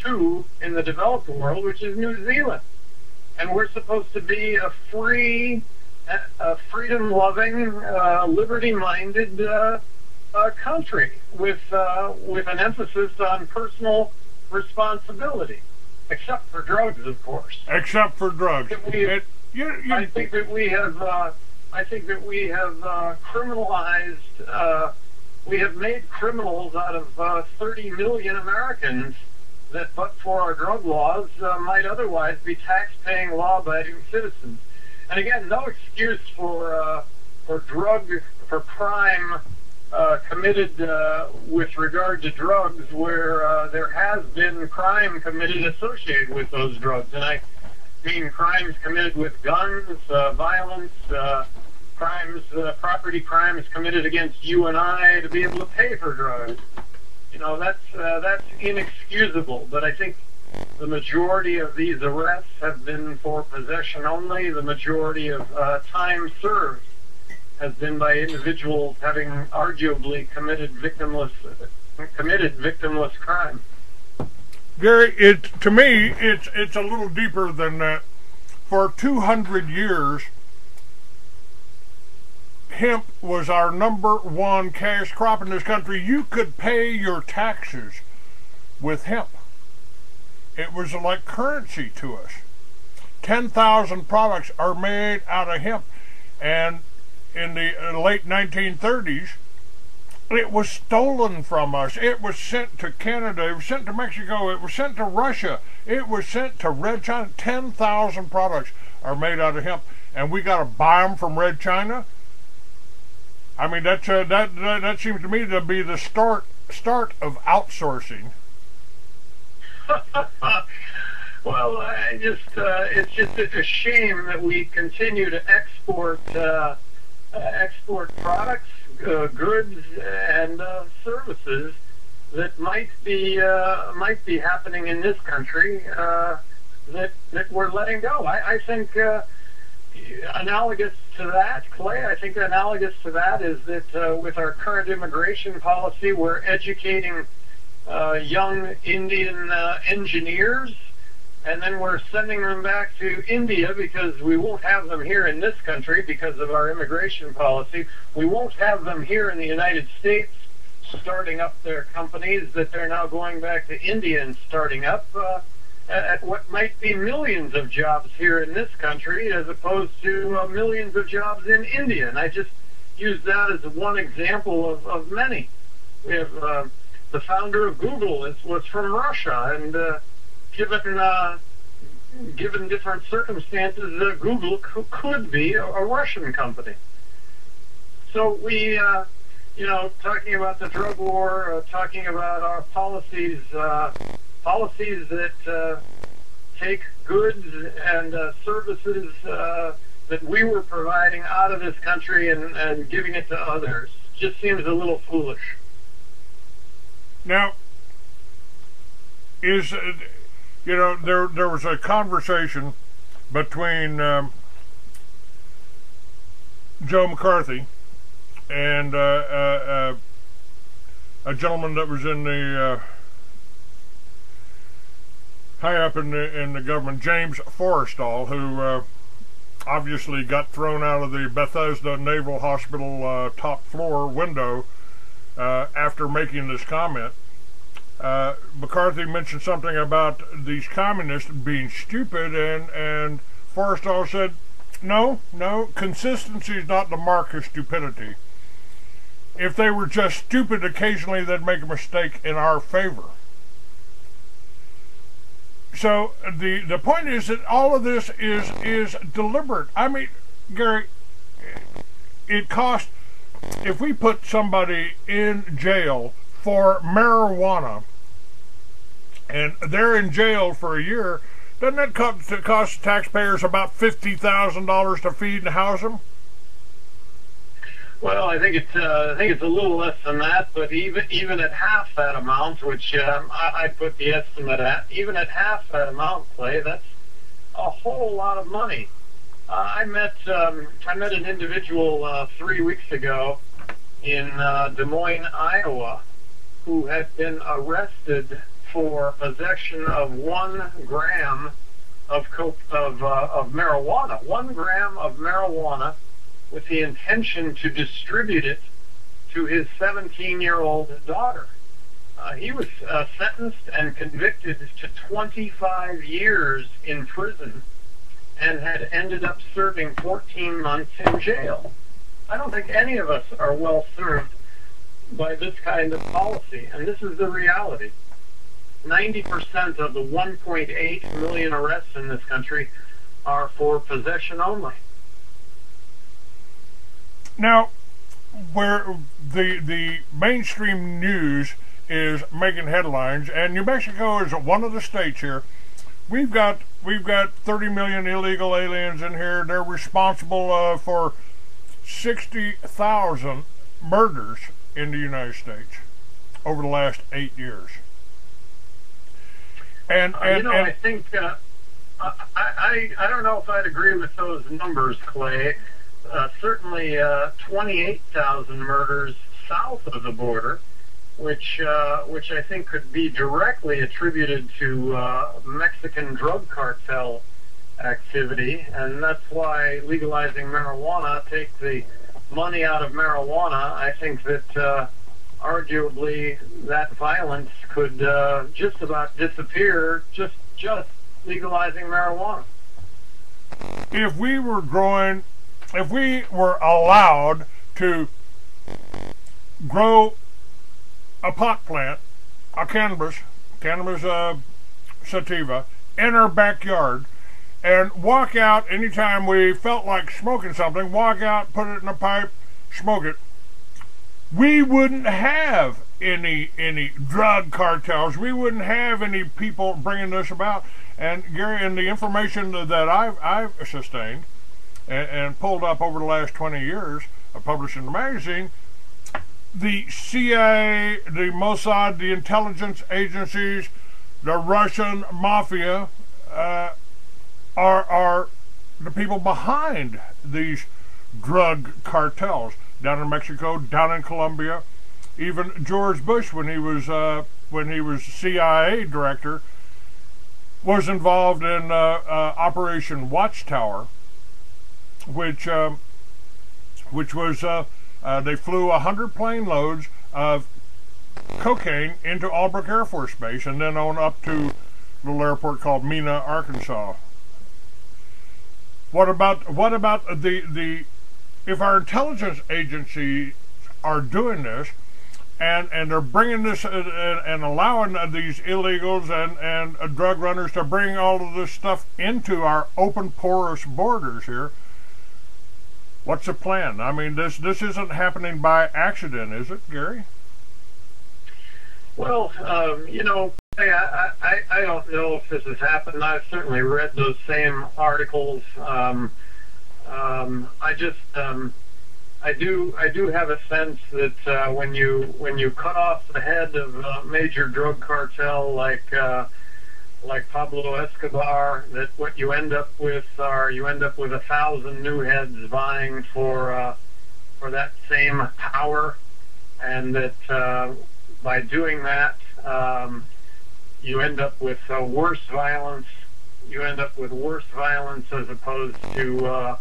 two in the developed world, which is New Zealand. And we're supposed to be a free, freedom-loving, liberty-minded country with an emphasis on personal responsibility, except for drugs, of course. Except for drugs. I think that we have criminalized. We have made criminals out of 30 million Americans that, but for our drug laws, might otherwise be tax-paying, law-abiding citizens. And again, no excuse for crime committed with regard to drugs where there has been crime committed associated with those drugs. And I mean crimes committed with guns, violence, property crimes committed against you and I to be able to pay for drugs. You know, that's inexcusable. But I think the majority of these arrests have been for possession only. The majority of time served has been by individuals having arguably committed victimless crime. Gary, to me, it's a little deeper than that. For 200 years, hemp was our #1 cash crop in this country. You could pay your taxes with hemp. It was like currency to us. 10,000 products are made out of hemp. And in the late 1930s, it was stolen from us. It was sent to Canada. It was sent to Mexico. It was sent to Russia. It was sent to Red China. 10,000 products are made out of hemp. And we got to buy them from Red China? I mean, that seems to me to be the start of outsourcing. Well, it's just a shame that we continue to export products, goods, and services that might be happening in this country that we're letting go. I think analogous to that, Clay, I think analogous to that is that with our current immigration policy, we're educating young Indian engineers, and then we're sending them back to India because we won't have them here in this country because of our immigration policy. We won't have them here in the United States starting up their companies that they're now going back to India and starting up at what might be millions of jobs here in this country as opposed to millions of jobs in India. And I just use that as one example of many. We have the founder of Google was from Russia, and given different circumstances, Google could be a Russian company. So we, talking about the drug war, talking about our policies that take goods and services that we were providing out of this country and giving it to others, just seems a little foolish. Now, there was a conversation between Joe McCarthy and a gentleman that was in the high up in the government, James Forrestal, who obviously got thrown out of the Bethesda Naval Hospital top floor window after making this comment. McCarthy mentioned something about these communists being stupid, and Forrestal said, no, consistency is not the mark of stupidity. If they were just stupid occasionally, they'd make a mistake in our favor. So the point is that all of this is deliberate. I mean, Gary, it costs, if we put somebody in jail for marijuana and they're in jail for a year, doesn't that cost taxpayers about $50,000 to feed and house them? Well, I think it's a little less than that, but even at half that amount, which I put the estimate at, even at half that amount, Clay, that's a whole lot of money. I met an individual 3 weeks ago in Des Moines, Iowa, who had been arrested for possession of 1 gram of marijuana, 1 gram of marijuana, with the intention to distribute it to his 17-year-old daughter. He was sentenced and convicted to 25 years in prison and had ended up serving 14 months in jail. I don't think any of us are well served by this kind of policy, and this is the reality. 90% of the 1.8 million arrests in this country are for possession only. Now, where the mainstream news is making headlines, and New Mexico is one of the states here. We've got 30 million illegal aliens in here. They're responsible for 60,000 murders in the United States over the last 8 years. And I think I don't know if I'd agree with those numbers, Clay. Certainly 28,000 murders south of the border, which I think could be directly attributed to Mexican drug cartel activity, and that's why legalizing marijuana takes the money out of marijuana. I think that arguably that violence could just about disappear just legalizing marijuana. If we were allowed to grow a pot plant, a cannabis sativa, in our backyard, and walk out anytime we felt like smoking something, walk out, put it in a pipe, smoke it, we wouldn't have any drug cartels. We wouldn't have any people bringing this about. And Gary, in the information that I've sustained and pulled up over the last 20 years, published in the magazine, the CIA, the Mossad, the intelligence agencies, the Russian mafia are the people behind these drug cartels down in Mexico, down in Colombia. Even George Bush, when he was CIA director, was involved in Operation Watchtower, which was they flew 100 plane loads of cocaine into Albrook Air Force Base and then on up to a little airport called Mena, Arkansas. What about the if our intelligence agencies are doing this and they're bringing this and allowing these illegals and drug runners to bring all of this stuff into our open porous borders here? What's the plan? I mean, this isn't happening by accident, is it, Gary? Well, I don't know if this has happened. I've certainly read those same articles. I do have a sense that when you cut off the head of a major drug cartel like Pablo Escobar, that what you end up with 1,000 new heads vying for that same power, and that by doing that you end up with worse violence. You end up with worse violence as opposed to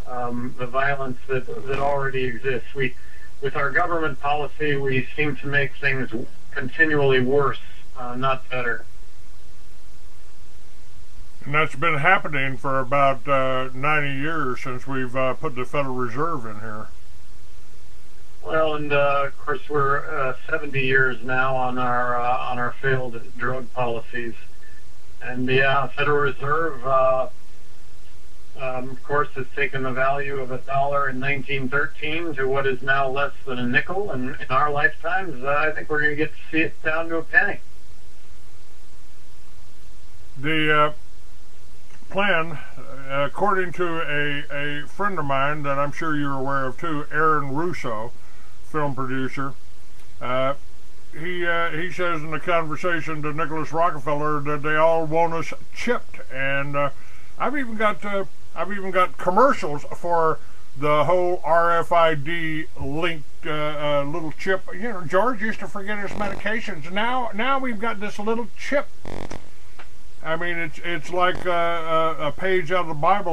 the violence that already exists. With our government policy, we seem to make things continually worse, not better. And that's been happening for about 90 years since we've put the Federal Reserve in here. Well, and of course we're 70 years now on our failed drug policies, and the Federal Reserve, of course, has taken the value of $1 in 1913 to what is now less than a nickel, and in our lifetimes, I think we're going to get to see it down to a penny. The plan, according to a friend of mine that I'm sure you're aware of too, Aaron Russo, film producer, he says in the conversation to Nicholas Rockefeller that they all want us chipped, and I've even got commercials for the whole RFID link little chip. You know, George used to forget his medications. Now we've got this little chip. I mean, it's like a page out of the Bible.